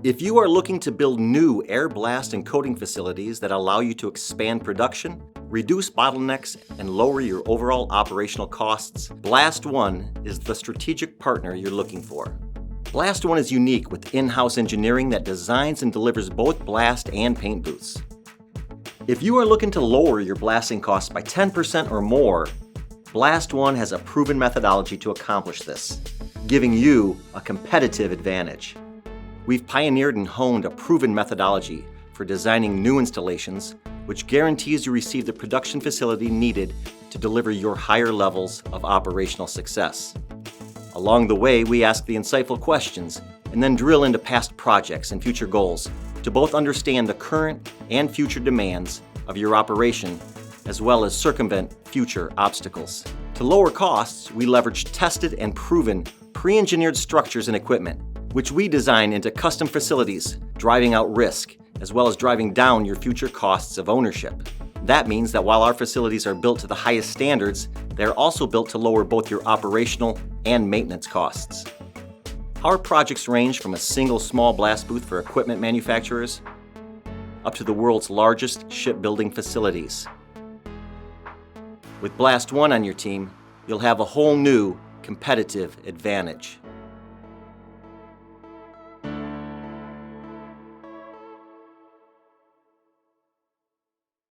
If you are looking to build new air blast and coating facilities that allow you to expand production, reduce bottlenecks, and lower your overall operational costs, BlastOne is the strategic partner you're looking for. BlastOne is unique with in-house engineering that designs and delivers both blast and paint booths. If you are looking to lower your blasting costs by 10% or more, BlastOne has a proven methodology to accomplish this, giving you a competitive advantage. We've pioneered and honed a proven methodology for designing new installations, which guarantees you receive the production facility needed to deliver your higher levels of operational success. Along the way, we ask the insightful questions and then drill into past projects and future goals to both understand the current and future demands of your operation, as well as circumvent future obstacles. To lower costs, we leverage tested and proven pre-engineered structures and equipment, which we design into custom facilities, driving out risk, as well as driving down your future costs of ownership. That means that while our facilities are built to the highest standards, they are also built to lower both your operational and maintenance costs. Our projects range from a single small blast booth for equipment manufacturers up to the world's largest shipbuilding facilities. With BlastOne on your team, you'll have a whole new competitive advantage.